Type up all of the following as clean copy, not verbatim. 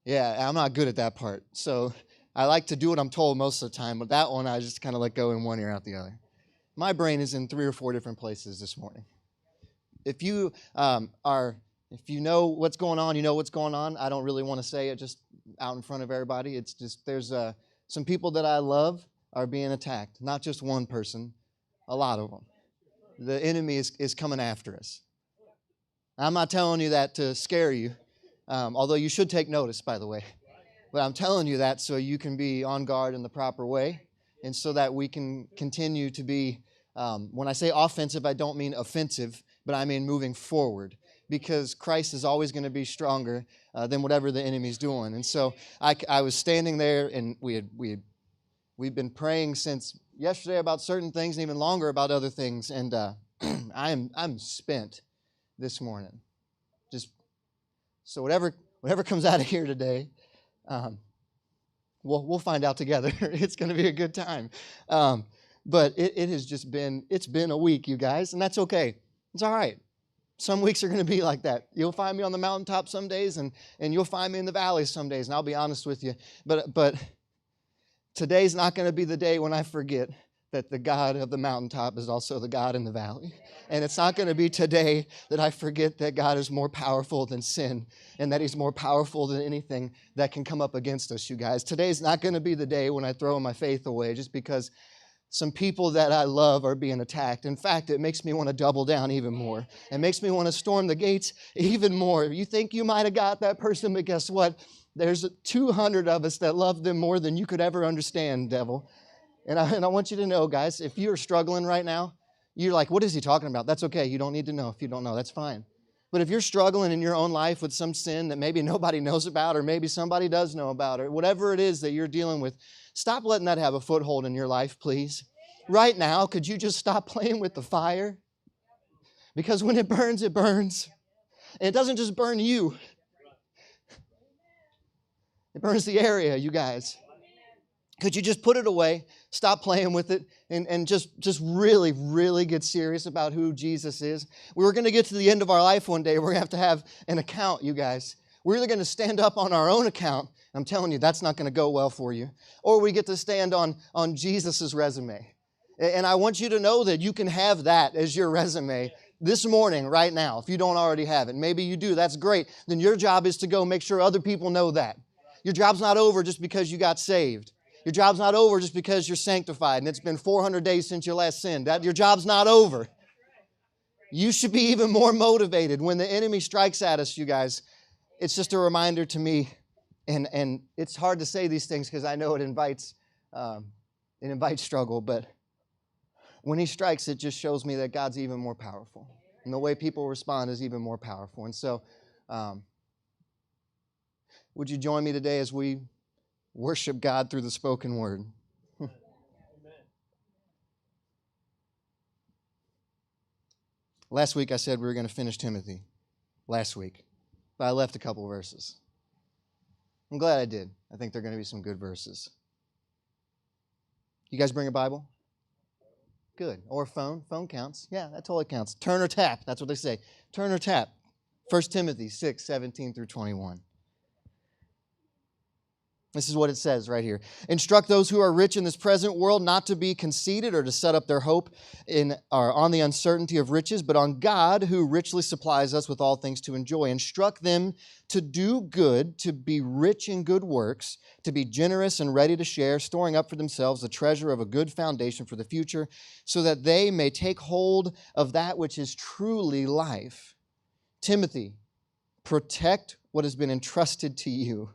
Yeah, I'm not good at that part. So I like to do what I'm told most of the time, but that one I just kind of let go in one ear out the other. My brain is in 3 or 4 different places this morning. If you if you know what's going on, you know what's going on. I don't really want to say it just out in front of everybody. It's just there's some people that I love are being attacked. Not just one person, a lot of them. The enemy is coming after us. I'm not telling you that to scare you, although you should take notice, by the way. But I'm telling you that so you can be on guard in the proper way and so that we can continue to be, when I say offensive, I don't mean offensive, but I mean moving forward because Christ is always going to be stronger than whatever the enemy's doing. And so I was standing there and we've been praying since yesterday about certain things and even longer about other things. And I'm spent this morning. Just so whatever comes out of here today, we'll find out together. It's going to be a good time. But it has just been, it's been a week, you guys, and that's okay. It's all right. Some weeks are going to be like that. You'll find me on the mountaintop some days, and you'll find me in the valley some days, and I'll be honest with you. But today's not going to be the day when I forget that the God of the mountaintop is also the God in the valley. And it's not going to be today that I forget that God is more powerful than sin and that He's more powerful than anything that can come up against us, you guys. Today's not going to be the day when I throw my faith away just because some people that I love are being attacked. In fact, it makes me want to double down even more. It makes me want to storm the gates even more. You think you might have got that person, but guess what? There's 200 of us that love them more than you could ever understand, devil. And I want you to know, guys, if you're struggling right now, you're like, what is he talking about? That's okay. You don't need to know if you don't know. That's fine. But if you're struggling in your own life with some sin that maybe nobody knows about or maybe somebody does know about or whatever it is that you're dealing with, stop letting that have a foothold in your life, please. Right now, could you just stop playing with the fire? Because when it burns, it burns. And it doesn't just burn you. It burns the area, you guys. Could you just put it away, stop playing with it, and just really, really get serious about who Jesus is? We're going to get to the end of our life one day. We're going to have an account, you guys. We're either going to stand up on our own account. I'm telling you, that's not going to go well for you. Or we get to stand on Jesus' resume. And I want you to know that you can have that as your resume this morning, right now, if you don't already have it. Maybe you do. That's great. Then your job is to go make sure other people know that. Your job's not over just because you got saved. Your job's not over just because you're sanctified and it's been 400 days since you last sinned. Your job's not over. You should be even more motivated when the enemy strikes at us, you guys. It's just a reminder to me, and it's hard to say these things because I know it invites struggle, but when he strikes, it just shows me that God's even more powerful. And the way people respond is even more powerful. And so, would you join me today as we worship God through the spoken word? Last week I said we were going to finish Timothy. Last week. But I left a couple verses. I'm glad I did. I think they're going to be some good verses. You guys bring a Bible? Good. Or a phone. Phone counts. Yeah, that totally counts. Turn or tap. That's what they say. Turn or tap. 1 Timothy 6, 17 through 21. This is what it says right here. Instruct those who are rich in this present world not to be conceited or to set up their hope on the uncertainty of riches, but on God who richly supplies us with all things to enjoy. Instruct them to do good, to be rich in good works, to be generous and ready to share, storing up for themselves the treasure of a good foundation for the future, so that they may take hold of that which is truly life. Timothy, protect what has been entrusted to you.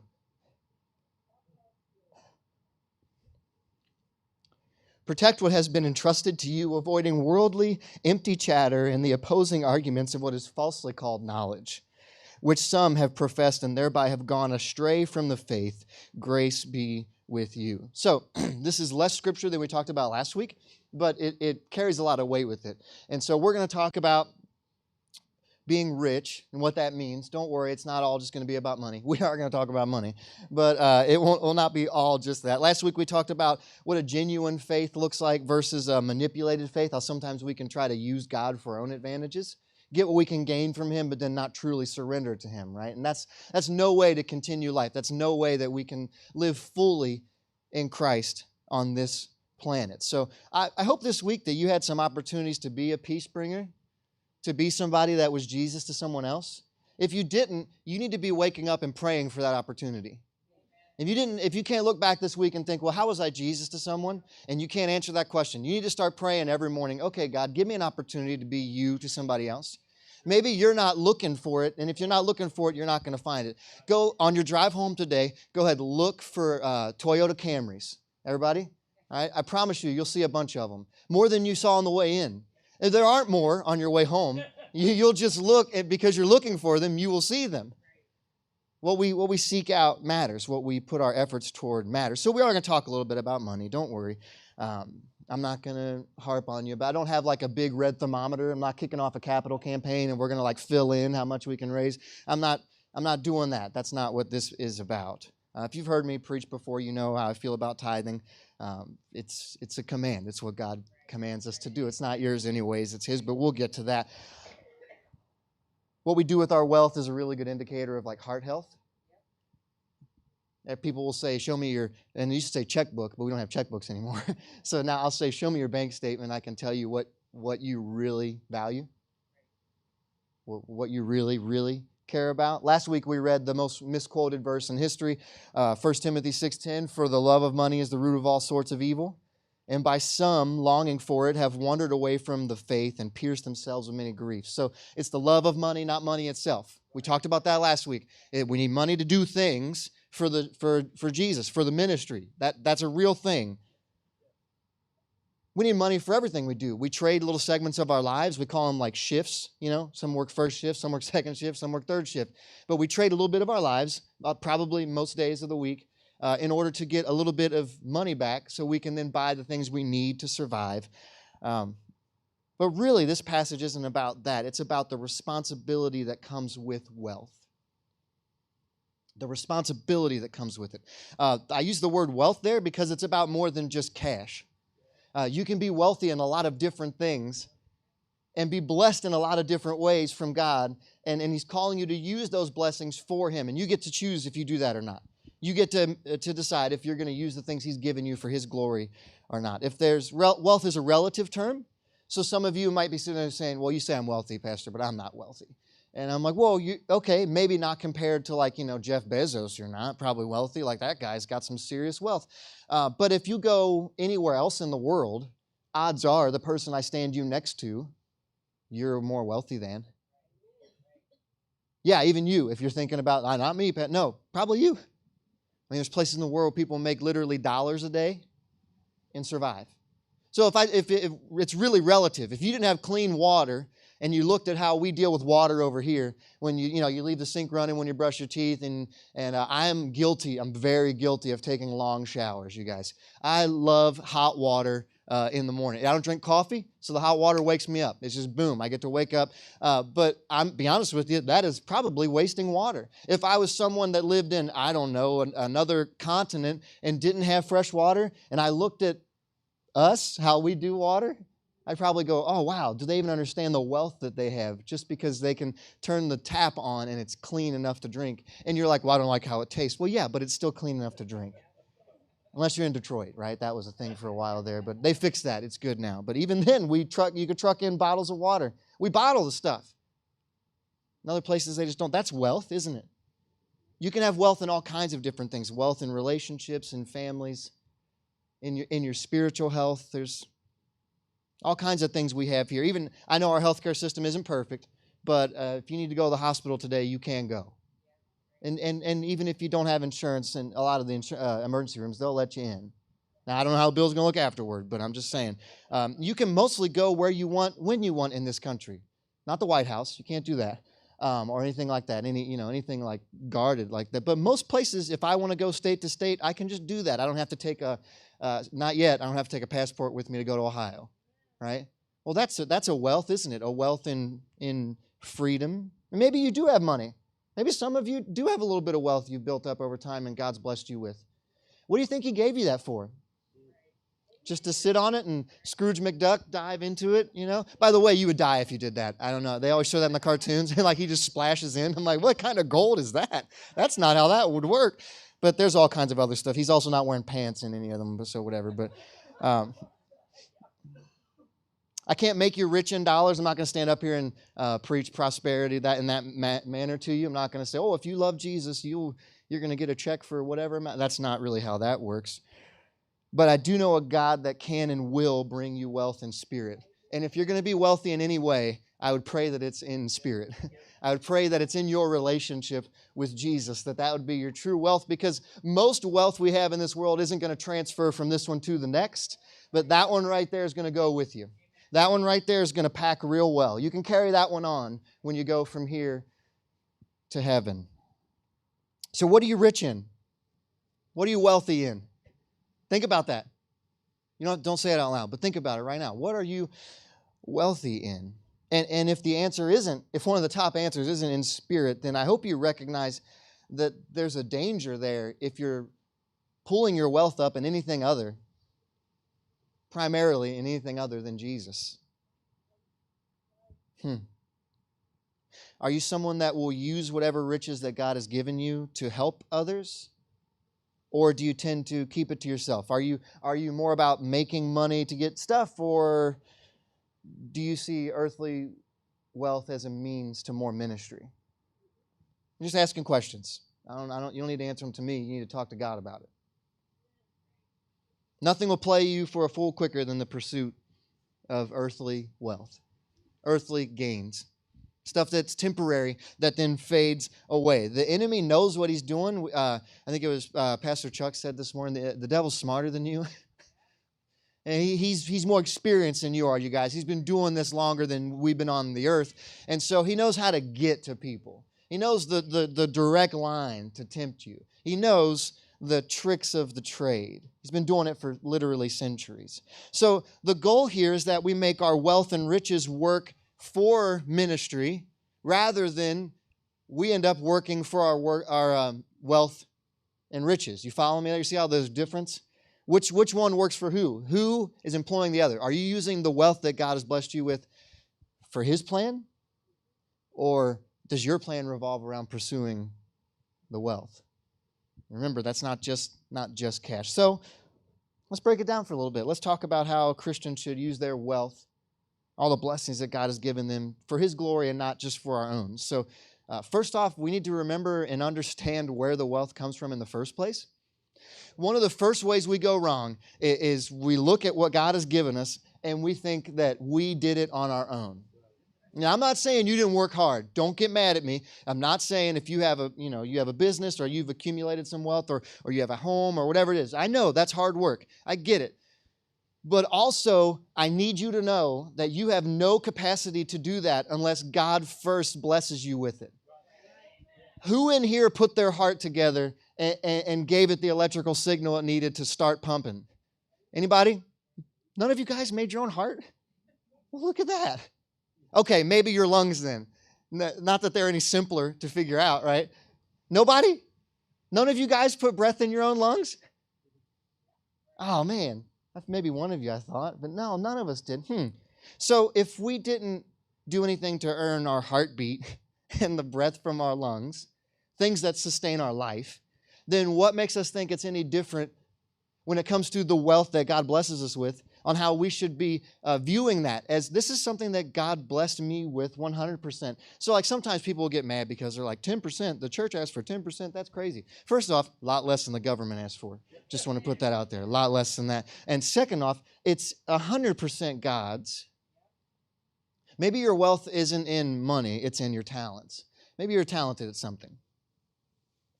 Protect what has been entrusted to you, avoiding worldly, empty chatter and the opposing arguments of what is falsely called knowledge, which some have professed and thereby have gone astray from the faith. Grace be with you. So, this is less scripture than we talked about last week, but it carries a lot of weight with it. And so we're going to talk about being rich and what that means. Don't worry, it's not all just going to be about money. We are going to talk about money, but it will not be all just that. Last week we talked about what a genuine faith looks like versus a manipulated faith, how sometimes we can try to use God for our own advantages. get what we can gain from him, but then not truly surrender to him, right? And that's no way to continue life. That's no way that we can live fully in Christ on this planet. So I hope this week that you had some opportunities to be a peace bringer, to be somebody that was Jesus to someone else. If you didn't, you need to be waking up and praying for that opportunity. If you can't look back this week and think, well, how was I Jesus to someone? And you can't answer that question. You need to start praying every morning. Okay, God, give me an opportunity to be you to somebody else. Maybe you're not looking for it, and if you're not looking for it, you're not going to find it. Go on your drive home today, go ahead, look for Toyota Camrys. Everybody? All right? I promise you, you'll see a bunch of them. More than you saw on the way in. If there aren't more on your way home, you'll just look, and because you're looking for them, you will see them. What we seek out matters. What we put our efforts toward matters. So we are going to talk a little bit about money. Don't worry. I'm not going to harp on you, but I don't have like a big red thermometer. I'm not kicking off a capital campaign and we're going to like fill in how much we can raise. I'm not doing that. That's not what this is about. If you've heard me preach before, you know how I feel about tithing. It's a command. It's what God commands us to do. It's not yours anyways. It's His, but we'll get to that. What we do with our wealth is a really good indicator of like heart health. People will say, show me your, and they used to say checkbook, but we don't have checkbooks anymore. So now I'll say, show me your bank statement. I can tell you what you really value, what you really, really care about. Last week we read the most misquoted verse in history, 1 Timothy 6:10, for the love of money is the root of all sorts of evil. And by some, longing for it, have wandered away from the faith and pierced themselves with many griefs. So it's the love of money, not money itself. We talked about that last week. We need money to do things for Jesus, for the ministry. That's a real thing. We need money for everything we do. We trade little segments of our lives. We call them like shifts. You know, some work first shift, some work second shift, some work third shift. But we trade a little bit of our lives, probably most days of the week, in order to get a little bit of money back so we can then buy the things we need to survive. But really, this passage isn't about that. It's about the responsibility that comes with wealth. The responsibility that comes with it. I use the word wealth there because it's about more than just cash. You can be wealthy in a lot of different things and be blessed in a lot of different ways from God, and He's calling you to use those blessings for Him, and you get to choose if you do that or not. You get to decide if you're going to use the things He's given you for His glory or not. If there's wealth is a relative term, so some of you might be sitting there saying, well, you say I'm wealthy, Pastor, but I'm not wealthy. And I'm like, well, okay, maybe not compared to like, Jeff Bezos, you're not probably wealthy. Like that guy's got some serious wealth. But if you go anywhere else in the world, odds are the person I stand you next to, you're more wealthy than. Yeah, even you, if you're thinking about, not me, Pat, no, probably you. I mean, there's places in the world people make literally dollars a day and survive. So if it's really relative. If you didn't have clean water and you looked at how we deal with water over here, when you leave the sink running when you brush your teeth, and I'm guilty. I'm very guilty of taking long showers, you guys. I love hot water in the morning. I don't drink coffee, so the hot water wakes me up. It's just boom, I get to wake up. But I'm be honest with you, that is probably wasting water. If I was someone that lived in, I don't know, another continent and didn't have fresh water, and I looked at us, how we do water, I'd probably go, oh, wow, do they even understand the wealth that they have just because they can turn the tap on and it's clean enough to drink? And you're like, well, I don't like how it tastes. Well, yeah, but it's still clean enough to drink. Unless you're in Detroit, right? That was a thing for a while there, but they fixed that. It's good now. But even then, you could truck in bottles of water. We bottle the stuff. In other places, they just don't. That's wealth, isn't it? You can have wealth in all kinds of different things. Wealth in relationships, in families, in your spiritual health. There's all kinds of things we have here. Even, I know our healthcare system isn't perfect, but if you need to go to the hospital today, you can go. And even if you don't have insurance, in a lot of the emergency rooms, they'll let you in. Now, I don't know how Bill's going to look afterward, but I'm just saying. You can mostly go where you want, when you want in this country. Not the White House. You can't do that. Or anything like that. Anything like guarded like that. But most places, if I want to go state to state, I can just do that. I don't have to take not yet, I don't have to take a passport with me to go to Ohio. Right? Well, that's a wealth, isn't it? A wealth in freedom. And maybe you do have money. Maybe some of you do have a little bit of wealth you've built up over time and God's blessed you with. What do you think He gave you that for? Just to sit on it and Scrooge McDuck dive into it, you know? By the way, you would die if you did that. I don't know. They always show that in the cartoons. Like he just splashes in. I'm like, what kind of gold is that? That's not how that would work. But there's all kinds of other stuff. He's also not wearing pants in any of them, so whatever. But I can't make you rich in dollars. I'm not going to stand up here and preach prosperity in that manner to you. I'm not going to say, oh, if you love Jesus, you're going to get a check for whatever amount. That's not really how that works. But I do know a God that can and will bring you wealth in spirit. And if you're going to be wealthy in any way, I would pray that it's in spirit. I would pray that it's in your relationship with Jesus, that would be your true wealth, because most wealth we have in this world isn't going to transfer from this one to the next, but that one right there is going to go with you. That one right there is going to pack real well. You can carry that one on when you go from here to heaven. So what are you rich in? What are you wealthy in? Think about that. You know, don't say it out loud, but think about it right now. What are you wealthy in? And if the answer isn't, if one of the top answers isn't in spirit, then I hope you recognize that there's a danger there if you're pulling your wealth up in anything other, primarily in anything other than Jesus. Are you someone that will use whatever riches that God has given you to help others? Or do you tend to keep it to yourself? Are you more about making money to get stuff, or do you see earthly wealth as a means to more ministry? I'm just asking questions. You don't need to answer them to me. You need to talk to God about it. Nothing will play you for a fool quicker than the pursuit of earthly wealth, earthly gains, stuff that's temporary that then fades away. The enemy knows what he's doing. I think it was Pastor Chuck said this morning, the devil's smarter than you. And he's more experienced than you are, you guys. He's been doing this longer than we've been on the earth. And so he knows how to get to people. He knows the direct line to tempt you. He knows the tricks of the trade. He's been doing it for literally centuries. So the goal here is that we make our wealth and riches work for ministry rather than we end up working for our wealth and riches. You follow me there? You see how there's a difference? Which one works for who? Who is employing the other? Are you using the wealth that God has blessed you with for His plan? Or does your plan revolve around pursuing the wealth? Remember, that's not just cash. So let's break it down for a little bit. Let's talk about how Christians should use their wealth, all the blessings that God has given them, for His glory and not just for our own. So first off, we need to remember and understand where the wealth comes from in the first place. One of the first ways we go wrong is we look at what God has given us and we think that we did it on our own. Now, I'm not saying you didn't work hard. Don't get mad at me. I'm not saying if you have a business or you've accumulated some wealth or you have a home or whatever it is. I know that's hard work. I get it. But also, I need you to know that you have no capacity to do that unless God first blesses you with it. Who in here put their heart together and gave it the electrical signal it needed to start pumping? Anybody? None of you guys made your own heart? Well, look at that. Okay, maybe your lungs then. Not that they're any simpler to figure out, right? Nobody? None of you guys put breath in your own lungs? Oh, man. Maybe one of you, I thought. But no, none of us did. So if we didn't do anything to earn our heartbeat and the breath from our lungs, things that sustain our life, then what makes us think it's any different when it comes to the wealth that God blesses us with, on how we should be viewing that as this is something that God blessed me with 100%. So like sometimes people will get mad because they're like 10%, the church asked for 10%, that's crazy. First off, a lot less than the government asked for. Just want to put that out there, a lot less than that. And second off, it's 100% God's. Maybe your wealth isn't in money, it's in your talents. Maybe you're talented at something.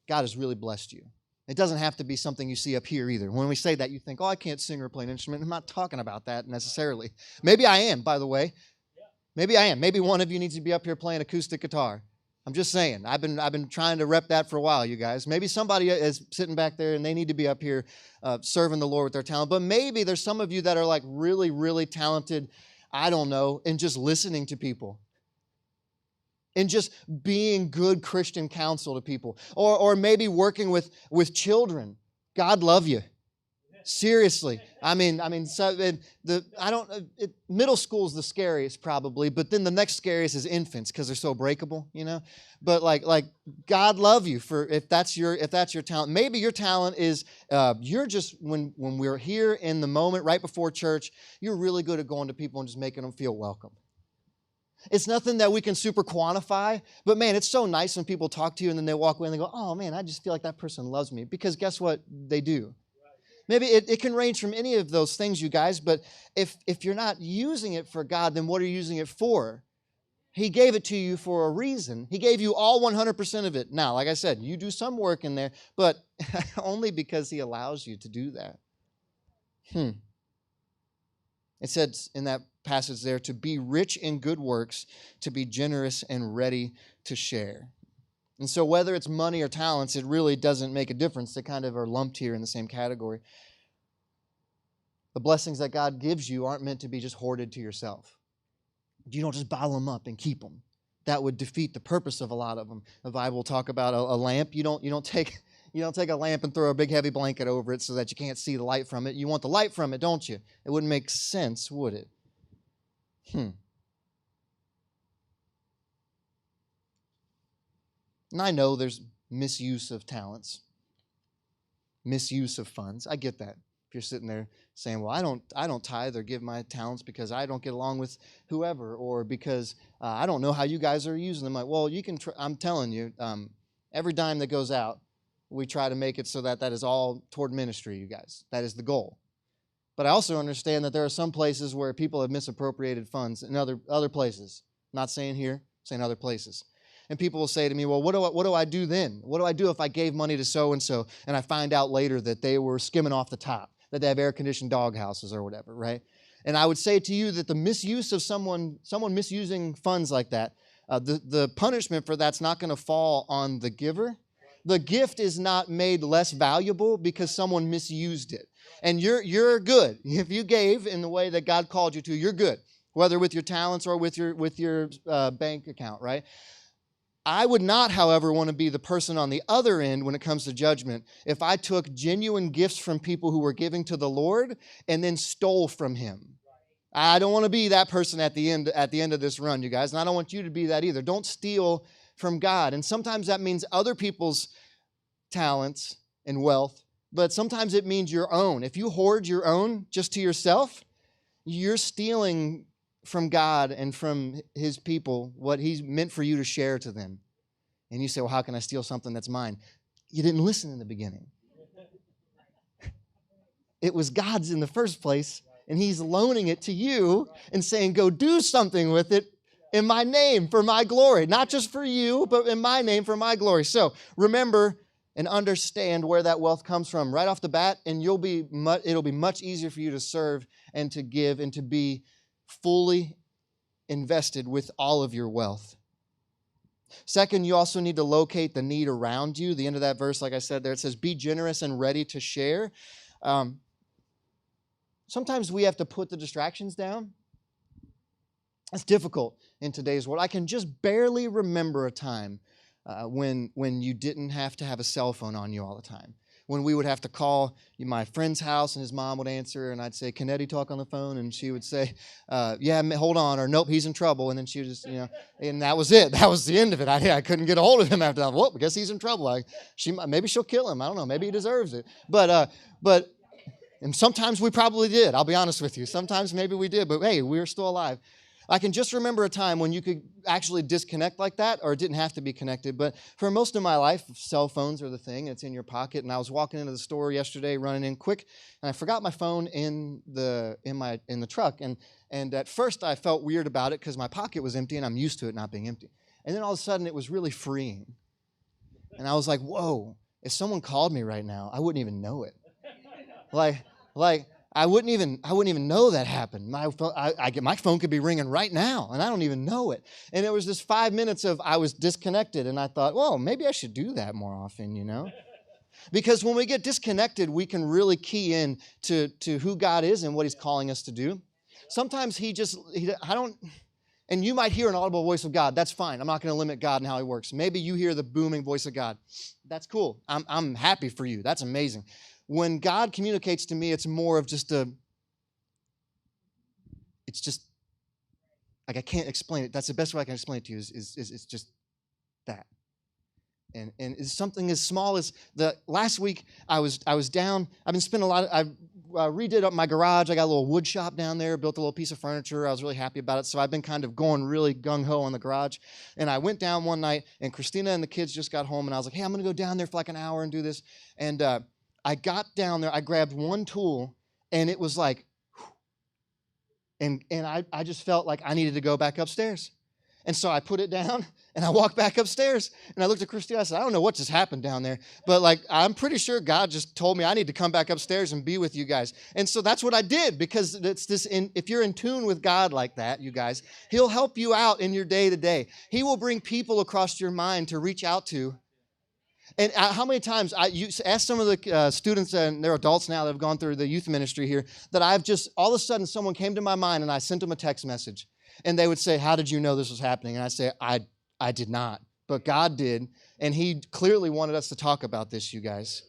God has really blessed you. It doesn't have to be something you see up here either. When we say that, you think, oh, I can't sing or play an instrument. I'm not talking about that necessarily. Maybe I am, by the way. Maybe I am. Maybe one of you needs to be up here playing acoustic guitar. I'm just saying. I've been trying to rep that for a while, you guys. Maybe somebody is sitting back there and they need to be up here serving the Lord with their talent. But maybe there's some of you that are like really, really talented, I don't know, in just listening to people. And just being good Christian counsel to people. Or maybe working with children. God love you. Seriously, so middle school's the scariest probably, but then the next scariest is infants because they're so breakable, you know. But like God love you for if that's your talent. Maybe your talent is you're just when we're here in the moment right before church, you're really good at going to people and just making them feel welcome. It's nothing that we can super quantify, but man, it's so nice when people talk to you and then they walk away and they go, "Oh man, I just feel like that person loves me," because guess what they do. Maybe it can range from any of those things, you guys, but if you're not using it for God, then what are you using it for? He gave it to you for a reason. He gave you all 100% of it. Now, like I said, you do some work in there, but only because He allows you to do that. It says in that passage there, to be rich in good works, to be generous and ready to share. And so whether it's money or talents, it really doesn't make a difference. They kind of are lumped here in the same category. The blessings that God gives you aren't meant to be just hoarded to yourself. You don't just bottle them up and keep them. That would defeat the purpose of a lot of them. The Bible will talk about a lamp. You don't take a lamp and throw a big heavy blanket over it so that you can't see the light from it. You want the light from it, don't you? It wouldn't make sense, would it? And I know there's misuse of talents, misuse of funds. I get that. If you're sitting there saying, "Well, I don't tithe or give my talents because I don't get along with whoever, or because I don't know how you guys are using them." Like, well, you can. I'm telling you, every dime that goes out, we try to make it so that is all toward ministry. You guys, that is the goal. But I also understand that there are some places where people have misappropriated funds in other places. I'm not saying here, I'm saying other places. And people will say to me, "Well, what do I do then? What do I do if I gave money to so-and-so and I find out later that they were skimming off the top, that they have air-conditioned dog houses or whatever," right? And I would say to you that the misuse of someone misusing funds like that, the punishment for that's not going to fall on the giver. The gift is not made less valuable because someone misused it. And you're good. If you gave in the way that God called you to, you're good, whether with your talents or with your bank account, right? I would not, however, want to be the person on the other end when it comes to judgment if I took genuine gifts from people who were giving to the Lord and then stole from Him. I don't want to be that person at the end of this run, you guys, and I don't want you to be that either. Don't steal from God. And sometimes that means other people's talents and wealth, but sometimes it means your own. If you hoard your own just to yourself, you're stealing from God and from His people what He's meant for you to share to them. And you say, "Well, how can I steal something that's mine?" You didn't listen in the beginning. It was God's in the first place, and He's loaning it to you and saying, "Go do something with it in my name for my glory." Not just for you, but in my name for my glory. So remember and understand where that wealth comes from right off the bat, and it'll be much easier for you to serve and to give and to be fully invested with all of your wealth. Second, you also need to locate the need around you. The end of that verse, like I said there, it says, "Be generous and ready to share." Sometimes we have to put the distractions down. It's difficult in today's world. I can just barely remember a time when you didn't have to have a cell phone on you all the time. When we would have to call my friend's house and his mom would answer and I'd say, "Can Eddie talk on the phone?" And she would say, "Yeah, hold on," or "Nope, he's in trouble." And then she would just, and that was it. That was the end of it. I couldn't get a hold of him after that. Well, I guess he's in trouble. Maybe she'll kill him. I don't know. Maybe he deserves it. And sometimes we probably did. I'll be honest with you. Sometimes maybe we did, but hey, we were still alive. I can just remember a time when you could actually disconnect like that, or it didn't have to be connected. But for most of my life, cell phones are the thing. It's in your pocket. And I was walking into the store yesterday, running in quick, and I forgot my phone in the truck. And at first, I felt weird about it because my pocket was empty, and I'm used to it not being empty. And then all of a sudden, it was really freeing. And I was like, "Whoa! If someone called me right now, I wouldn't even know it." Like. I wouldn't even know that happened. My phone could be ringing right now, and I don't even know it. And it was just 5 minutes of I was disconnected, and I thought, well, maybe I should do that more often, Because when we get disconnected, we can really key in to who God is and what He's calling us to do. Sometimes And you might hear an audible voice of God. That's fine. I'm not going to limit God and how he works. Maybe you hear the booming voice of God. That's cool. I'm happy for you. That's amazing. When God communicates to me, it's more of just it's just, like I can't explain it. That's the best way I can explain it to you is it's just that. And it's something as small as last week I was down. I've been spending I redid up my garage. I got a little wood shop down there, built a little piece of furniture. I was really happy about it. So I've been kind of going really gung-ho on the garage. And I went down one night, and Christina and the kids just got home, and I was like, hey, I'm going to go down there for like an hour and do this. And I got down there. I grabbed one tool, and it was like, and I just felt like I needed to go back upstairs. And so I put it down, and I walked back upstairs, and I looked at Christina. I said, I don't know what just happened down there, but like I'm pretty sure God just told me I need to come back upstairs and be with you guys. And so that's what I did, because it's this. If you're in tune with God like that, you guys, he'll help you out in your day-to-day. He will bring people across your mind to reach out to. And how many times you ask some of the students, and they're adults now that have gone through the youth ministry here, that I've just, all of a sudden someone came to my mind and I sent them a text message. And they would say, how did you know this was happening? And I say, I did not, but God did. And he clearly wanted us to talk about this, you guys.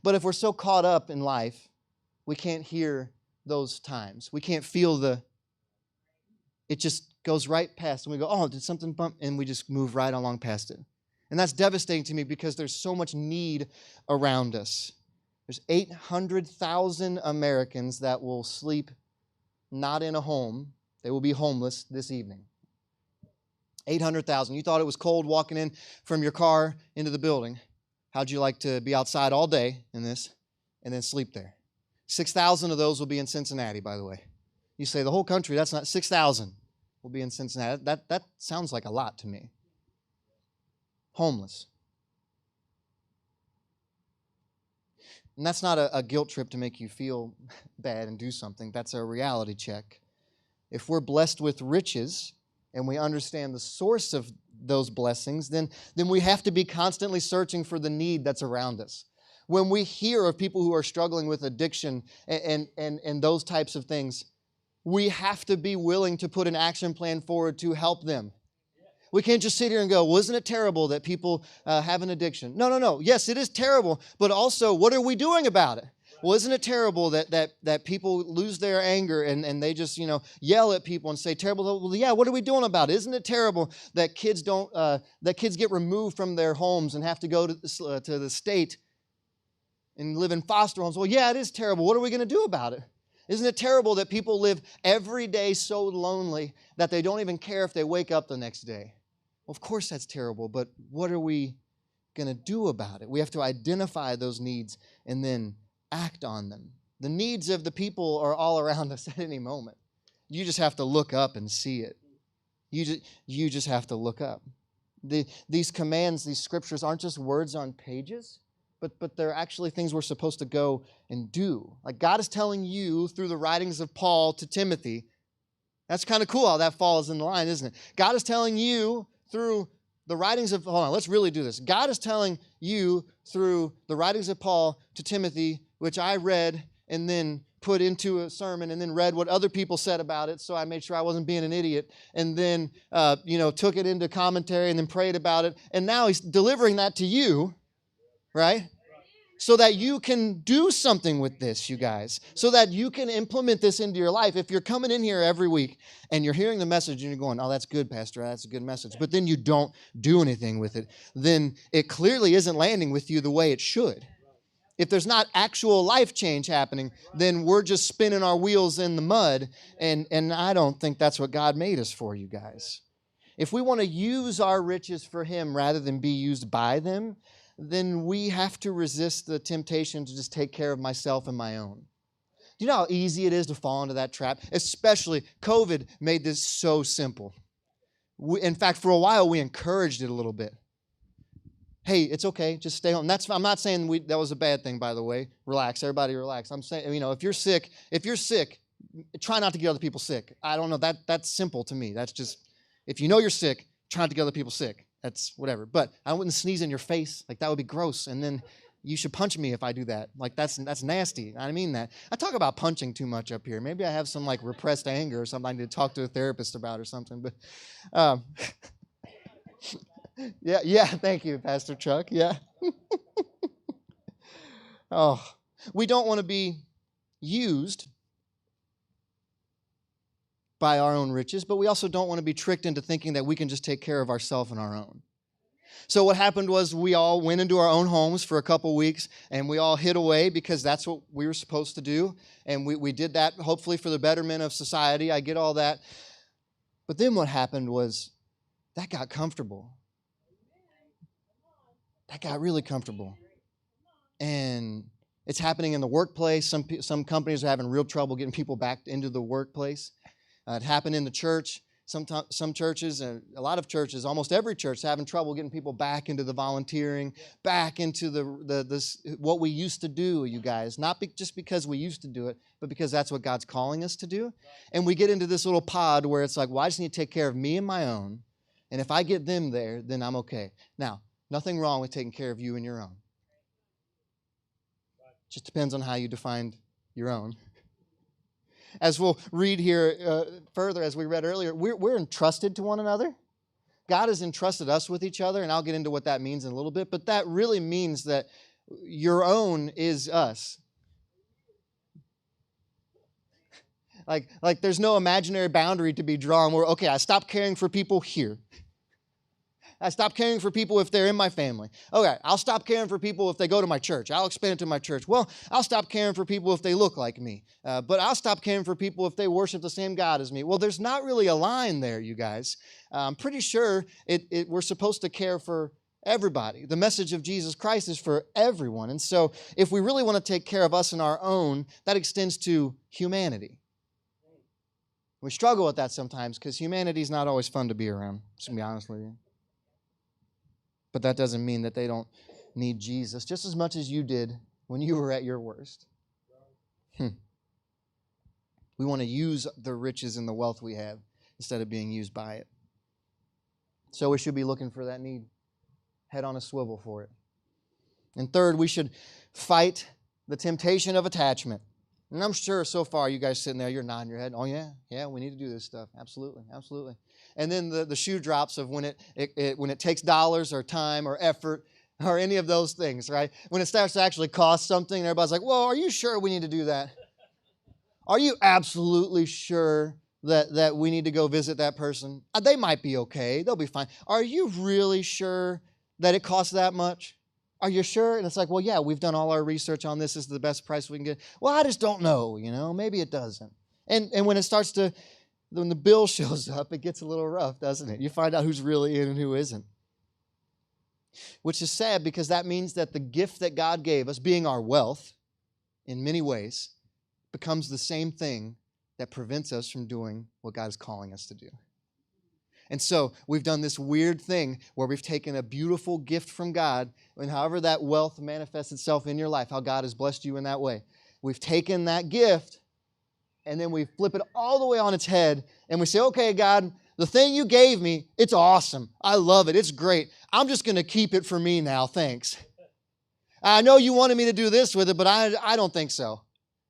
But if we're so caught up in life, we can't hear those times. We can't feel it just goes right past. And we go, oh, did something bump? And we just move right along past it. And that's devastating to me, because there's so much need around us. There's 800,000 Americans that will sleep not in a home. They will be homeless this evening. 800,000. You thought it was cold walking in from your car into the building. How'd you like to be outside all day in this and then sleep there? 6,000 of those will be in Cincinnati, by the way. You say the whole country, that's not 6,000 will be in Cincinnati. That sounds like a lot to me. Homeless. And that's not a guilt trip to make you feel bad and do something. That's a reality check. If we're blessed with riches and we understand the source of those blessings, then we have to be constantly searching for the need that's around us. When we hear of people who are struggling with addiction and those types of things, we have to be willing to put an action plan forward to help them. We can't just sit here and go, well, isn't it terrible that people have an addiction? No. Yes, it is terrible, but also, what are we doing about it? Well, isn't it terrible that people lose their anger and they just, yell at people and say terrible? Well, yeah, what are we doing about it? Isn't it terrible that kids get removed from their homes and have to go to the state and live in foster homes? Well, yeah, it is terrible. What are we going to do about it? Isn't it terrible that people live every day so lonely that they don't even care if they wake up the next day? Well, of course that's terrible, but what are we going to do about it? We have to identify those needs and then act on them. The needs of the people are all around us at any moment. You just have to look up and see it. You just have to look up. These commands, these scriptures aren't just words on pages, but they're actually things we're supposed to go and do. Like God is telling you through the writings of Paul to Timothy. That's kind of cool how that falls in line, isn't it? God is telling you through the writings of, hold on, let's really do this. God is telling you through the writings of Paul to Timothy, which I read and then put into a sermon and then read what other people said about it, so I made sure I wasn't being an idiot, and then, took it into commentary and then prayed about it. And now he's delivering that to you, right? So that you can do something with this, you guys. So that you can implement this into your life. If you're coming in here every week and you're hearing the message and you're going, oh, that's good, Pastor, that's a good message, but then you don't do anything with it, then it clearly isn't landing with you the way it should. If there's not actual life change happening, then we're just spinning our wheels in the mud, and I don't think that's what God made us for, you guys. If we want to use our riches for Him rather than be used by them, then we have to resist the temptation to just take care of myself and my own. Do you know how easy it is to fall into that trap? Especially, COVID made this so simple. In fact, for a while, we encouraged it a little bit. Hey, it's okay, just stay home. I'm not saying that was a bad thing, by the way. Relax, everybody relax. I'm saying, if you're sick, try not to get other people sick. I don't know, that's simple to me. That's just, if you know you're sick, try not to get other people sick. That's whatever. But I wouldn't sneeze in your face. Like, that would be gross. And then you should punch me if I do that. Like, that's nasty. I mean that. I talk about punching too much up here. Maybe I have some, like, repressed anger or something I need to talk to a therapist about or something. But, yeah, thank you, Pastor Chuck. Yeah. Oh, we don't want to be used by our own riches, but we also don't want to be tricked into thinking that we can just take care of ourselves on our own. So what happened was we all went into our own homes for a couple weeks, and we all hid away because that's what we were supposed to do. And we did that hopefully for the betterment of society. I get all that. But then what happened was that got comfortable. That got really comfortable. And it's happening in the workplace. Some companies are having real trouble getting people back into the workplace. It happened in the church. Some churches, and a lot of churches, almost every church, is having trouble getting people back into the volunteering, back into this what we used to do, you guys. Not just because we used to do it, but because that's what God's calling us to do. And we get into this little pod where it's like, well, I just need to take care of me and my own. And if I get them there, then I'm okay. Now, nothing wrong with taking care of you and your own. Just depends on how you defined your own. As we'll read here further, as we read earlier, we're entrusted to one another. God has entrusted us with each other, and I'll get into what that means in a little bit, but that really means that your own is us. Like there's no imaginary boundary to be drawn where, okay, I stop caring for people here. I stop caring for people if they're in my family. Okay, I'll stop caring for people if they go to my church. I'll expand it to my church. Well, I'll stop caring for people if they look like me. But I'll stop caring for people if they worship the same God as me. Well, there's not really a line there, you guys. I'm pretty sure we're supposed to care for everybody. The message of Jesus Christ is for everyone. And so if we really want to take care of us and our own, that extends to humanity. We struggle with that sometimes because humanity is not always fun to be around, to be honest with you. But that doesn't mean that they don't need Jesus just as much as you did when you were at your worst. We want to use the riches and the wealth we have instead of being used by it. So we should be looking for that need. Head on a swivel for it. And third, we should fight the temptation of attachment. And I'm sure so far you guys sitting there, you're nodding your head. Oh, yeah, we need to do this stuff. Absolutely. And then the shoe drops of when it takes dollars or time or effort or any of those things, right? When it starts to actually cost something, everybody's like, well, are you sure we need to do that? Are you absolutely sure that we need to go visit that person? They might be okay. They'll be fine. Are you really sure that it costs that much? Are you sure? And it's like, well, yeah, we've done all our research on this. This is the best price we can get. Well, I just don't know, maybe it doesn't. And when it starts to, when the bill shows up, it gets a little rough, doesn't it? You find out who's really in and who isn't. Which is sad because that means that the gift that God gave us, being our wealth, in many ways, becomes the same thing that prevents us from doing what God is calling us to do. And so we've done this weird thing where we've taken a beautiful gift from God, and however that wealth manifests itself in your life, how God has blessed you in that way. We've taken that gift, and then we flip it all the way on its head, and we say, okay, God, the thing you gave me, it's awesome. I love it. It's great. I'm just going to keep it for me now. Thanks. I know you wanted me to do this with it, but I don't think so.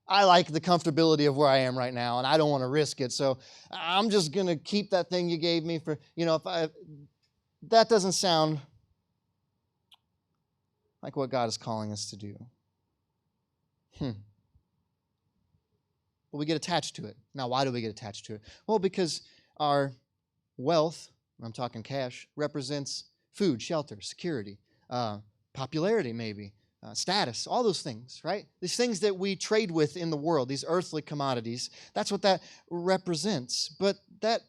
I like the comfortability of where I am right now, and I don't want to risk it. So I'm just going to keep that thing you gave me for, that doesn't sound like what God is calling us to do. But we get attached to it. Now, why do we get attached to it? Well, because our wealth, I'm talking cash, represents food, shelter, security, popularity maybe. Status, all those things, right? These things that we trade with in the world, these earthly commodities, that's what that represents. But that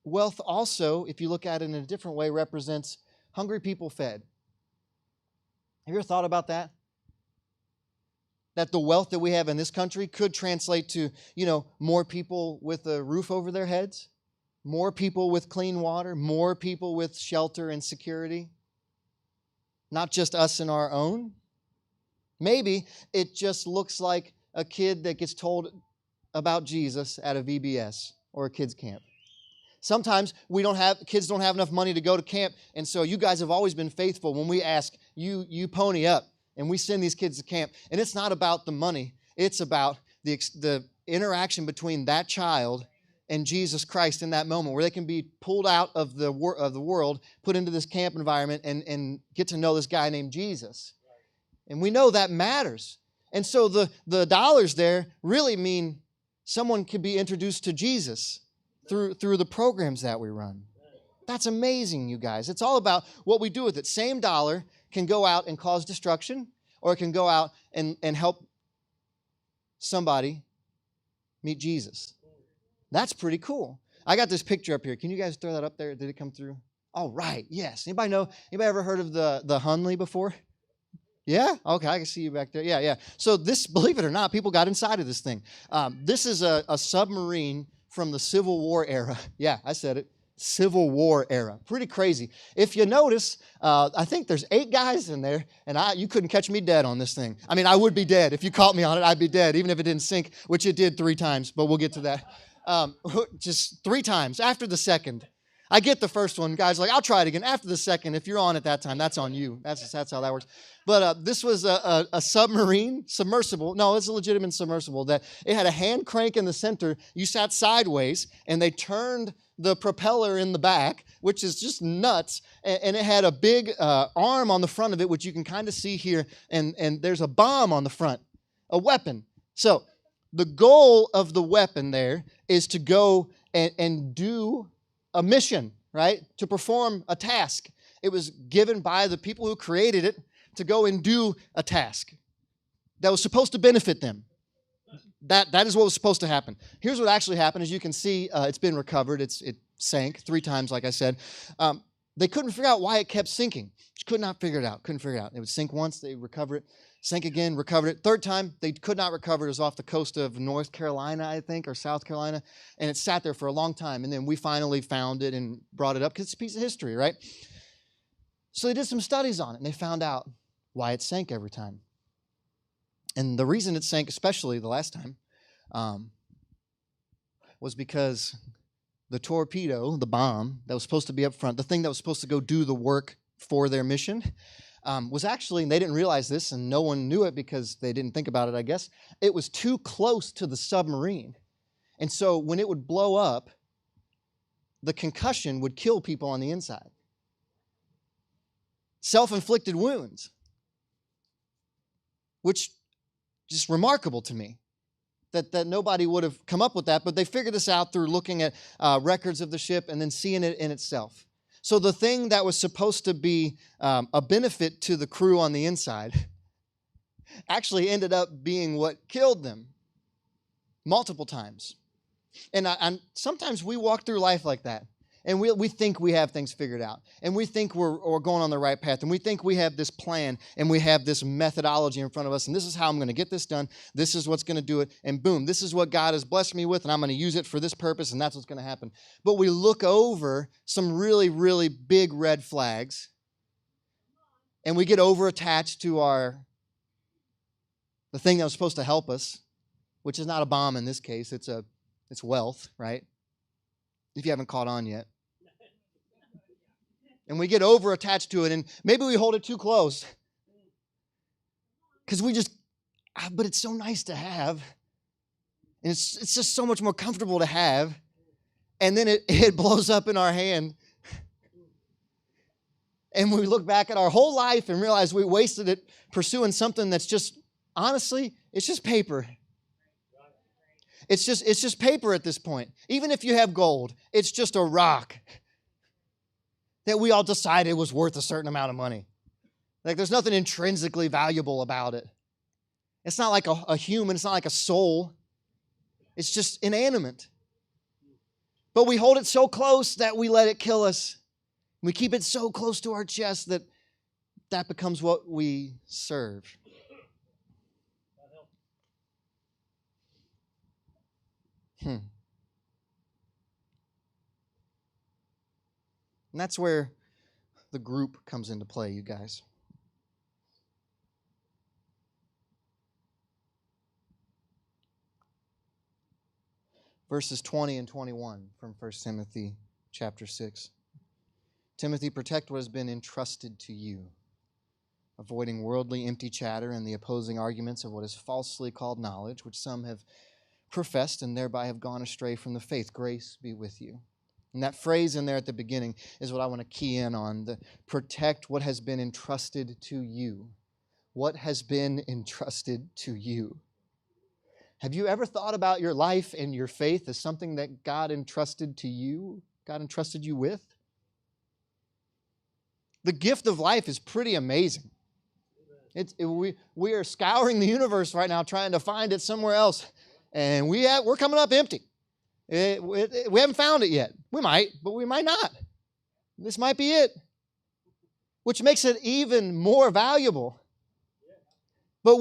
wealth also, if you look at it in a different way, represents hungry people fed. Have you ever thought about that? That the wealth that we have in this country could translate to, more people with a roof over their heads, more people with clean water, more people with shelter and security. Not just us in our own. Maybe it just looks like a kid that gets told about Jesus at a VBS or a kids camp. Sometimes kids don't have enough money to go to camp, and so you guys have always been faithful. When we ask, you pony up. And we send these kids to camp. And it's not about the money. It's about the interaction between that child and Jesus Christ in that moment, where they can be pulled out of the world, put into this camp environment, and get to know this guy named Jesus. And we know that matters. And so the dollars there really mean someone could be introduced to Jesus through the programs that we run. That's amazing, you guys. It's all about what we do with it. Same dollar can go out and cause destruction, or it can go out and help somebody meet Jesus. That's pretty cool. I got this picture up here. Can you guys throw that up there? Did it come through? All right, yes. Anybody ever heard of the Hunley before? Yeah? Okay, I can see you back there. Yeah. So this, believe it or not, people got inside of this thing. This is a submarine from the Civil War era. Yeah, I said it. Civil War era. Pretty crazy. If you notice, I think there's 8 guys in there, and you couldn't catch me dead on this thing. I mean, I would be dead. If you caught me on it, I'd be dead, even if it didn't sink, which it did 3 times, but we'll get to that. Just 3 times after the second. I get the first one. Guys like, I'll try it again. After the second, if you're on at that time, that's on you. That's how that works. But this was a submarine, submersible. No, it's a legitimate submersible. That it had a hand crank in the center. You sat sideways, and they turned the propeller in the back, which is just nuts. And it had a big arm on the front of it, which you can kind of see here. And there's a bomb on the front, a weapon. So the goal of the weapon there is to go and do a mission, right? To perform a task. It was given by the people who created it to go and do a task that was supposed to benefit them. That is what was supposed to happen. Here's what actually happened. As you can see, it's been recovered. It sank 3 times, like I said. They couldn't figure out why it kept sinking. Just could not figure it out. Couldn't figure it out. It would sink once, they recover it. Sank again, recovered it. 3rd time, they could not recover it. It was off the coast of North Carolina, I think, or South Carolina. And it sat there for a long time. And then we finally found it and brought it up because it's a piece of history, right? So they did some studies on it, and they found out why it sank every time. And the reason it sank, especially the last time, was because the torpedo, the bomb that was supposed to be up front, the thing that was supposed to go do the work for their mission, was actually, and they didn't realize this, and no one knew it because they didn't think about it, I guess, it was too close to the submarine. And so when it would blow up, the concussion would kill people on the inside. Self-inflicted wounds, which is just remarkable to me. That nobody would have come up with that, but they figured this out through looking at records of the ship and then seeing it in itself. So the thing that was supposed to be a benefit to the crew on the inside actually ended up being what killed them multiple times. And sometimes we walk through life like that. And we think we have things figured out. And we think we're going on the right path. And we think we have this plan. And we have this methodology in front of us. And this is how I'm going to get this done. This is what's going to do it. And boom, this is what God has blessed me with. And I'm going to use it for this purpose. And that's what's going to happen. But we look over some really, really big red flags. And we get over-attached to the thing that was supposed to help us, which is not a bomb in this case. It's wealth, right? If you haven't caught on yet. And we get over-attached to it, and maybe we hold it too close. Because but it's so nice to have. And it's just so much more comfortable to have. And then it blows up in our hand. And we look back at our whole life and realize we wasted it pursuing something that's just, honestly, it's just paper. It's just paper at this point. Even if you have gold, it's just a rock that we all decided was worth a certain amount of money. Like there's nothing intrinsically valuable about it. It's not like a human. It's not like a soul. It's just inanimate. But we hold it so close that we let it kill us. We keep it so close to our chest that becomes what we serve. And that's where the group comes into play, you guys. Verses 20 and 21 from 1 Timothy chapter 6. Timothy, protect what has been entrusted to you avoiding worldly empty chatter and the opposing arguments of what is falsely called knowledge, which some have professed and thereby have gone astray from the faith. Grace be with you. And that phrase in there at the beginning is what I want to key in on. The protect what has been entrusted to you. What has been entrusted to you? Have you ever thought about your life and your faith as something that God entrusted to you? God entrusted you with? The gift of life is pretty amazing. We are scouring the universe right now trying to find it somewhere else. And we're coming up empty. We haven't found it yet. We might, but we might not. This might be it. Which makes it even more valuable. But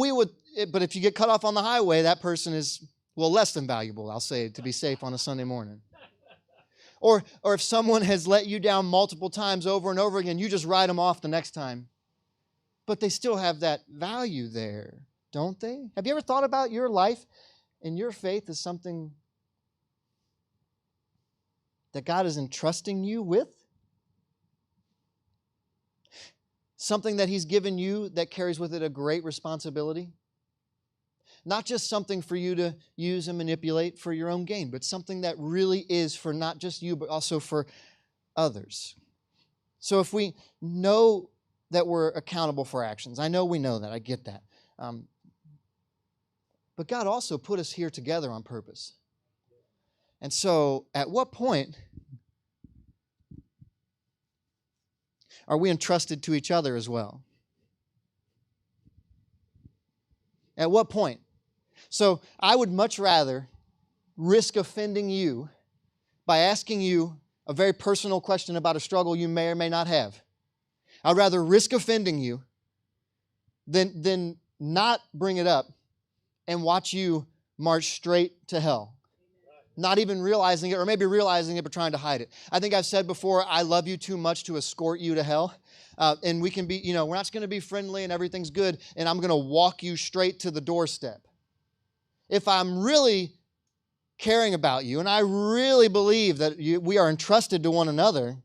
if you get cut off on the highway, that person is, less than valuable, I'll say, to be safe on a Sunday morning. Or if someone has let you down multiple times over and over again, you just write them off the next time. But they still have that value there, don't they? Have you ever thought about your life and your faith as something that God is entrusting you with? Something that He's given you that carries with it a great responsibility? Not just something for you to use and manipulate for your own gain, but something that really is for not just you, but also for others. So if we know that we're accountable for actions, I know we know that, I get that. But God also put us here together on purpose. And so at what point are we entrusted to each other as well? At what point? So I would much rather risk offending you by asking you a very personal question about a struggle you may or may not have. I'd rather risk offending you than not bring it up and watch you march straight to hell. Not even realizing it, or maybe realizing it but trying to hide it. I think I've said before, I love you too much to escort you to hell. And we can be, we're not going to be friendly and everything's good, and I'm going to walk you straight to the doorstep. If I'm really caring about you and I really believe that we are entrusted to one another,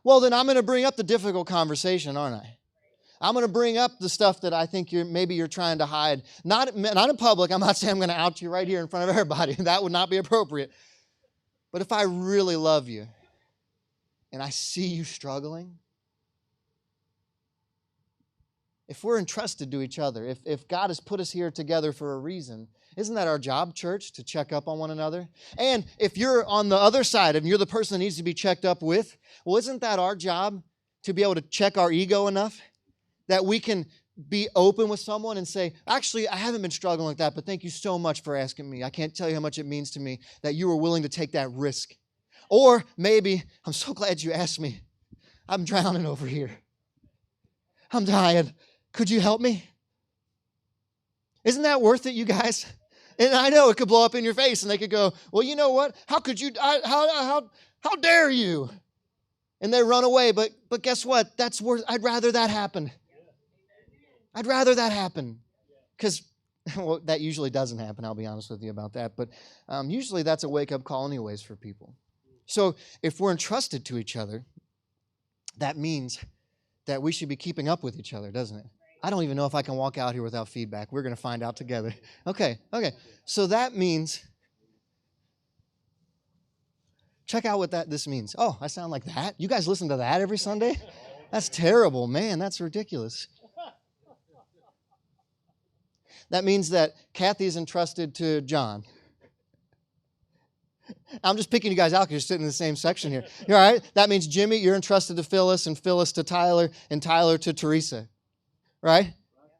well, then I'm going to bring up the difficult conversation, aren't I? I'm going to bring up the stuff that I think maybe you're trying to hide. Not in public. I'm not saying I'm going to out you right here in front of everybody. That would not be appropriate. But if I really love you and I see you struggling, if we're entrusted to each other, if God has put us here together for a reason, isn't that our job, church, to check up on one another? And if you're on the other side and you're the person that needs to be checked up with, well, isn't that our job to be able to check our ego enough that we can be open with someone and say, actually, I haven't been struggling like that, but thank you so much for asking me. I can't tell you how much it means to me that you were willing to take that risk. Or maybe, I'm so glad you asked me. I'm drowning over here. I'm dying. Could you help me? Isn't that worth it, you guys? And I know it could blow up in your face and they could go, well, you know what? How could you, how dare you? And they run away, but guess what? That's worth, I'd rather that happen. I'd rather that happen. Because, well, that usually doesn't happen, I'll be honest with you about that. But usually that's a wake-up call anyways for people. So if we're entrusted to each other, that means that we should be keeping up with each other, doesn't it? I don't even know if I can walk out here without feedback. We're going to find out together. Okay. So that means, check out what this means. Oh, I sound like that? You guys listen to that every Sunday? That's terrible, man. That's ridiculous. That means that Kathy's entrusted to John. I'm just picking you guys out because you're sitting in the same section here. You all right? That means, Jimmy, you're entrusted to Phyllis, and Phyllis to Tyler, and Tyler to Teresa. Right?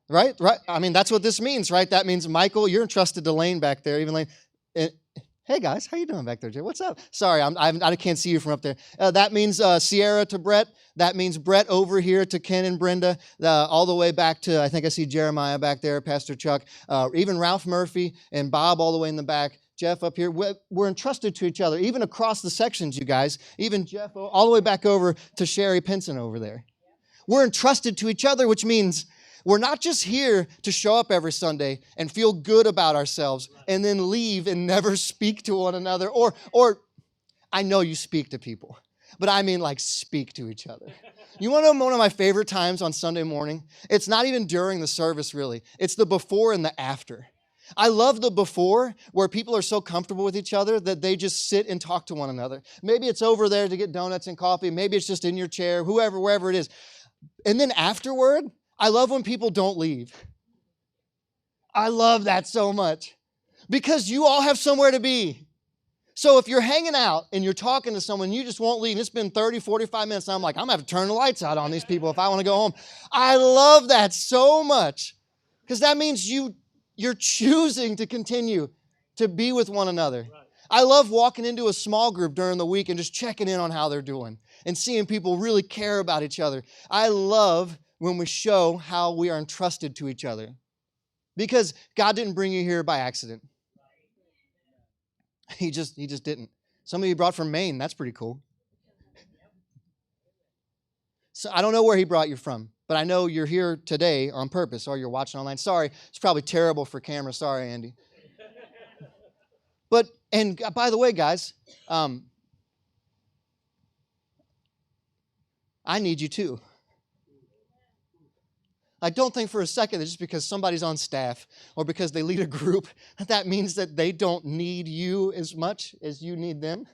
Right? I mean, that's what this means, right? That means, Michael, you're entrusted to Lane back there. Even Lane. Hey, guys, how you doing back there, Jay? What's up? Sorry, I can't see you from up there. That means Sierra to Brett. That means Brett over here to Ken and Brenda, all the way back to, I think I see Jeremiah back there, Pastor Chuck, even Ralph Murphy and Bob all the way in the back. Jeff up here, we're entrusted to each other, even across the sections, you guys. Even Jeff, all the way back over to Sherry Pinson over there. We're entrusted to each other, which means we're not just here to show up every Sunday and feel good about ourselves and then leave and never speak to one another. Or I know you speak to people. But I mean like speak to each other. You want to know one of my favorite times on Sunday morning? It's not even during the service, really. It's the before and the after. I love the before where people are so comfortable with each other that they just sit and talk to one another. Maybe it's over there to get donuts and coffee. Maybe it's just in your chair, wherever it is. And then afterward, I love when people don't leave. I love that so much because you all have somewhere to be. So if you're hanging out and you're talking to someone, you just won't leave, and it's been 30, 45 minutes, and I'm like, I'm going to have to turn the lights out on these people if I want to go home. I love that so much because that means you're choosing to continue to be with one another. Right. I love walking into a small group during the week and just checking in on how they're doing and seeing people really care about each other. I love when we show how we are entrusted to each other because God didn't bring you here by accident. He just didn't. Some of you brought from Maine. That's pretty cool. So I don't know where he brought you from, but I know you're here today on purpose or you're watching online. Sorry, it's probably terrible for camera. Sorry, Andy. But, and by the way, guys, I need you too. Like, don't think for a second that just because somebody's on staff or because they lead a group, that means that they don't need you as much as you need them.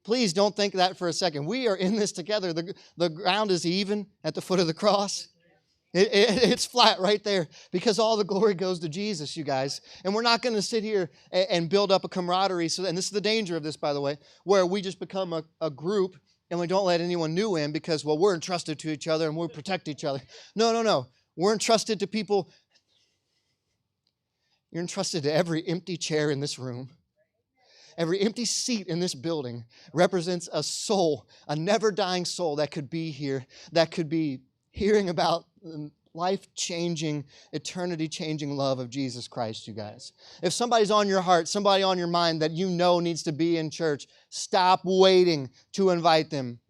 Please don't think that for a second. We are in this together. The ground is even at the foot of the cross. It's flat right there because all the glory goes to Jesus, you guys. And we're not going to sit here and build up a camaraderie. And this is the danger of this, by the way, where we just become a group and we don't let anyone new in because, well, we're entrusted to each other and we protect each other. No. We're entrusted to people. You're entrusted to every empty chair in this room. Every empty seat in this building represents a soul, a never-dying soul that could be here, that could be hearing about the life-changing, eternity-changing love of Jesus Christ, you guys. If somebody's on your heart, somebody on your mind that you know needs to be in church, stop waiting to invite them.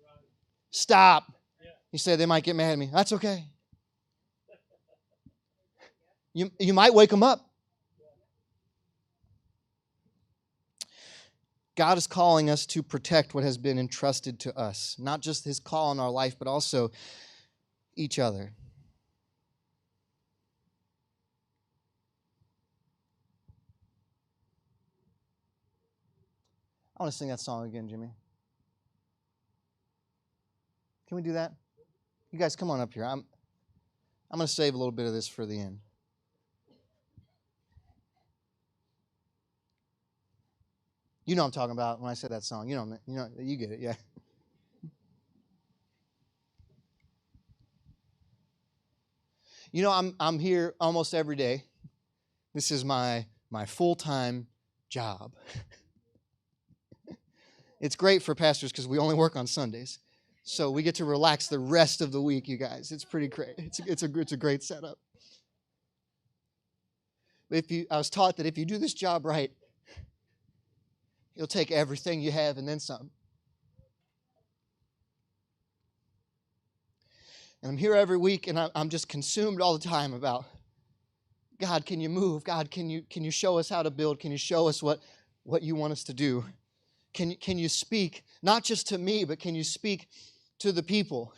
Stop. You say they might get mad at me. That's okay. You might wake them up. God is calling us to protect what has been entrusted to us. Not just His call in our life, but also each other. I want to sing that song again, Jimmy. Can we do that? You guys, come on up here. I'm going to save a little bit of this for the end. You know what I'm talking about when I said that song. You get it, yeah. You know, I'm here almost every day. This is my full-time job. It's great for pastors because we only work on Sundays. So we get to relax the rest of the week, you guys. It's pretty great. It's a great setup. But I was taught that if you do this job right, He'll take everything you have and then some. And I'm here every week, and I'm just consumed all the time about, God, can you move? God, can you show us how to build? Can you show us what you want us to do? Can you speak, not just to me, but can you speak to the people?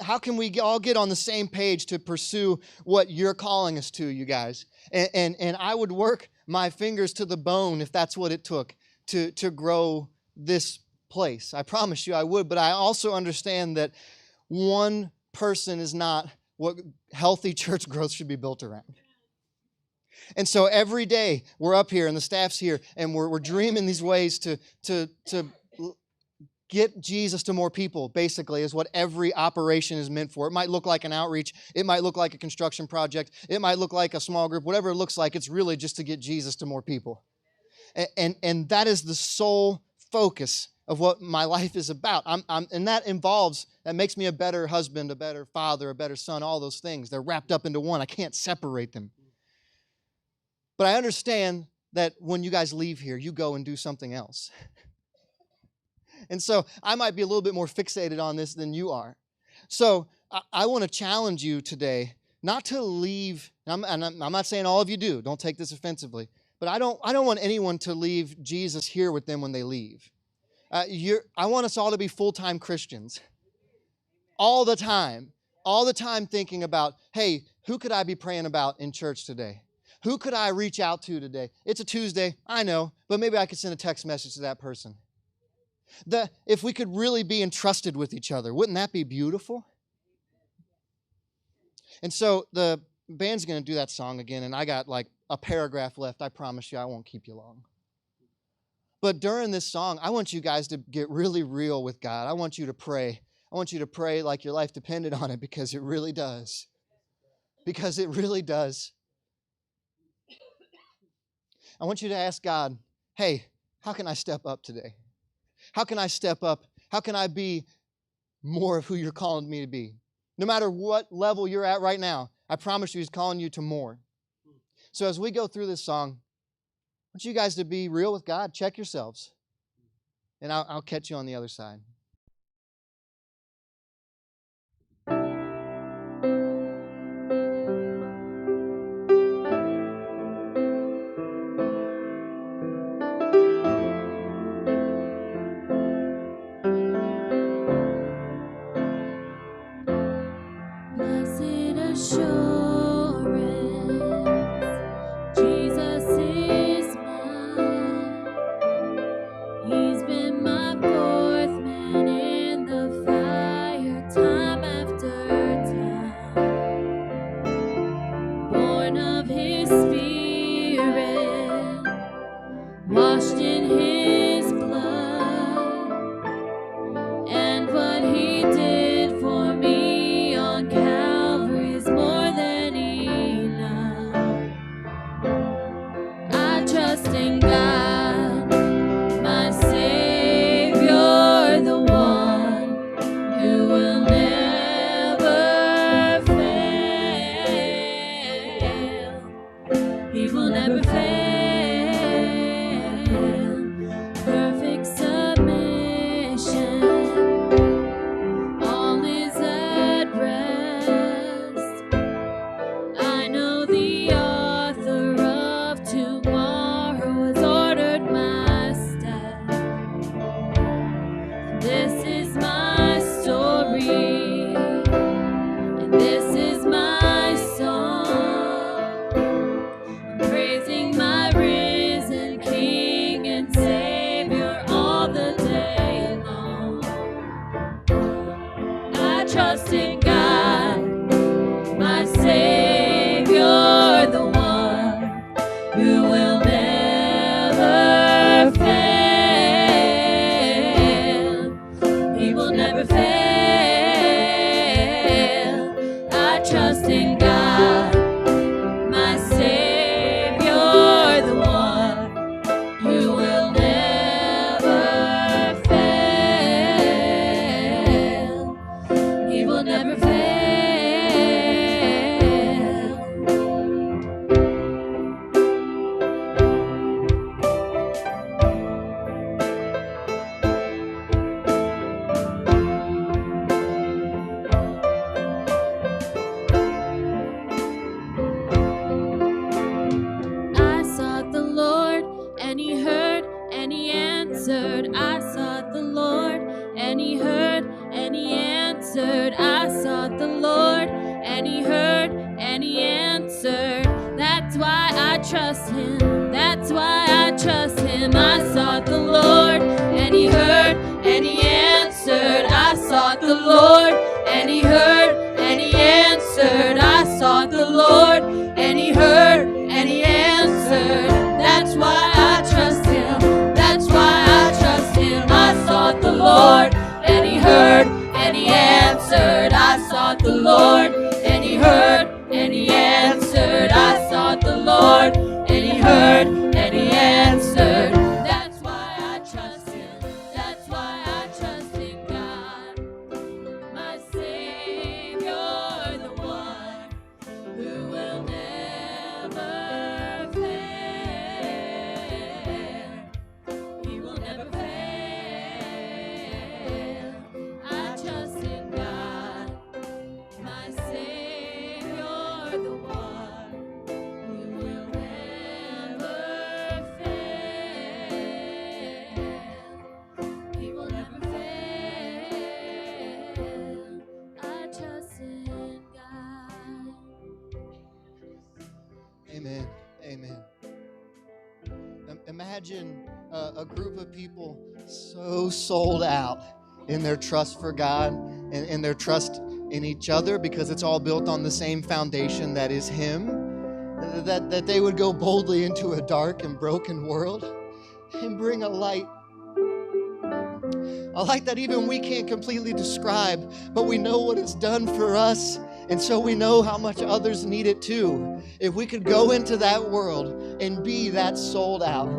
How can we all get on the same page to pursue what you're calling us to, you guys? And I would work my fingers to the bone if that's what it took to grow this place. I promise you I would, but I also understand that one person is not what healthy church growth should be built around. And so every day we're up here and the staff's here and we're dreaming these ways to get Jesus to more people, basically, is what every operation is meant for. It might look like an outreach. It might look like a construction project. It might look like a small group. Whatever it looks like, it's really just to get Jesus to more people. And that is the sole focus of what my life is about. And that makes me a better husband, a better father, a better son, all those things. They're wrapped up into one. I can't separate them. But I understand that when you guys leave here, you go and do something else. And so I might be a little bit more fixated on this than you are. So I want to challenge you today not to leave. I'm not saying all of you do. Don't take this offensively. But I don't want anyone to leave Jesus here with them when they leave. I want us all to be full-time Christians. All the time thinking about, hey, who could I be praying about in church today? Who could I reach out to today? It's a Tuesday, I know, but maybe I could send a text message to that person. If we could really be entrusted with each other, wouldn't that be beautiful? And so the band's going to do that song again, and I got like a paragraph left. I promise you I won't keep you long. But during this song, I want you guys to get really real with God. I want you to pray. I want you to pray like your life depended on it, because it really does. Because it really does. I want you to ask God, hey, how can I step up today? How can I step up? How can I be more of who you're calling me to be? No matter what level you're at right now, I promise you He's calling you to more. So as we go through this song, I want you guys to be real with God. Check yourselves. And I'll catch you on the other side. Blessed assurance, Jesus is mine. He's been my fourth man in the fire, time after time. Born of His Spirit, washed in His blood, and what He did for me on Calvary is more than enough. I trust in God, my Savior, the one who will never fail. He will never fail. Perfect submission, all is at rest. I know the author of tomorrow has ordered my steps. This is my story, and this is my song. I'm praising my risen King and Savior all the day long. I trust in God, my Savior, the one who will never fail. He will never fail. I trust in God, my Savior, the one who will never fail. He will never fail. I sought the Lord, and He heard, and He answered. I sought the Lord, and He heard, and He answered. I sought the Lord, and He heard, and He answered. That's why I trust Him. That's why I trust Him. I sought the Lord, and He heard, and He answered. I sought the Lord, and He heard, and He answered. I sought the Lord, and He heard, and He answered. That's why I trust Him. That's why I trust Him. I sought the Lord, and He heard, and He answered. I sought the Lord, and He heard, and He answered. I sought the Lord, and He heard, and He answered. That's why I trust Him. That's why I trust in God, my Savior. Amen. Amen. Imagine a group of people so sold out in their trust for God and their trust in each other, because it's all built on the same foundation that is Him, that they would go boldly into a dark and broken world and bring a light that even we can't completely describe, but we know what it's done for us, and so we know how much others need it too. If we could go into that world and be that sold out,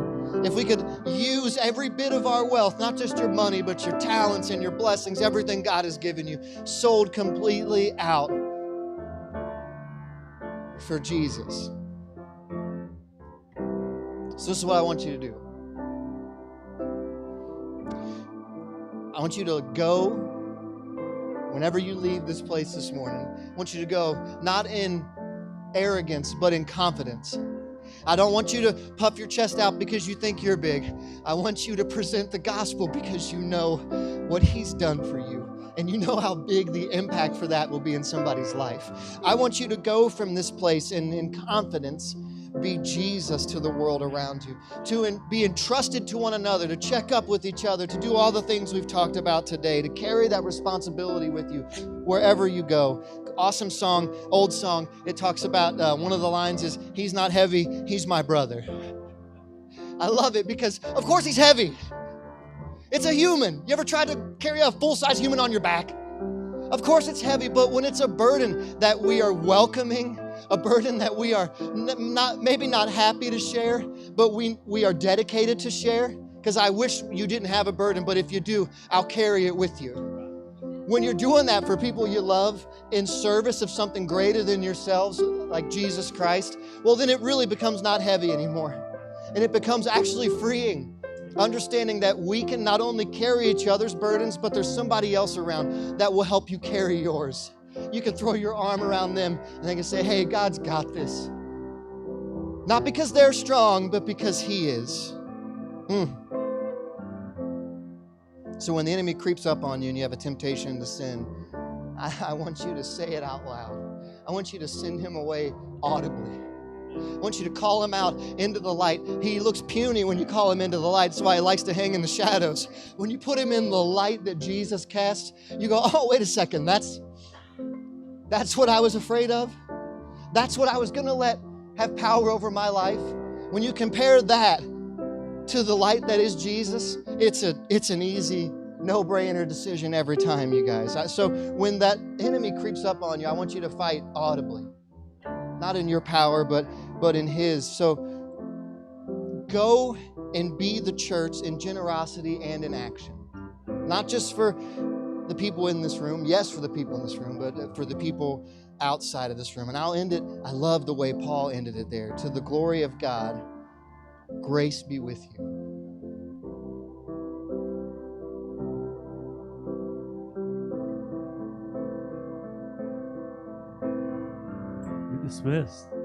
if we could use every bit of our wealth, not just your money, but your talents and your blessings, everything God has given you, sold completely out for Jesus. So this is what I want you to do. I want you to go, whenever you leave this place this morning, I want you to go not in arrogance, but in confidence. I don't want you to puff your chest out because you think you're big. I want you to present the gospel because you know what He's done for you, and you know how big the impact for that will be in somebody's life. I want you to go from this place and in confidence be Jesus to the world around you, to be entrusted to one another, to check up with each other, to do all the things we've talked about today, to carry that responsibility with you wherever you go. Awesome song, old song. It talks about, one of the lines is, He's not heavy, He's my brother. I love it because, of course, He's heavy. It's a human. You ever tried to carry a full-size human on your back? Of course it's heavy, but when it's a burden that we are welcoming, a burden that we are maybe not happy to share, but we are dedicated to share, because I wish you didn't have a burden, but if you do, I'll carry it with you. When you're doing that for people you love in service of something greater than yourselves, like Jesus Christ, well, then it really becomes not heavy anymore. And it becomes actually freeing. Understanding that we can not only carry each other's burdens, but there's somebody else around that will help you carry yours. You can throw your arm around them and they can say, hey, God's got this. Not because they're strong, but because He is. So when the enemy creeps up on you and you have a temptation to sin, I want you to say it out loud. I want you to send him away audibly. I want you to call him out into the light. He looks puny when you call him into the light. That's why he likes to hang in the shadows. When you put him in the light that Jesus cast, you go, oh, wait a second. That's what I was afraid of. That's what I was going to let have power over my life. When you compare that to the light that is Jesus, it's an easy, no-brainer decision every time, you guys. So when that enemy creeps up on you, I want you to fight audibly. Not in your power, but in His. So go and be the church in generosity and in action. Not just for the people in this room, yes, for the people in this room, but for the people outside of this room. And I'll end it, I love the way Paul ended it there. To the glory of God, grace be with you. You're dismissed.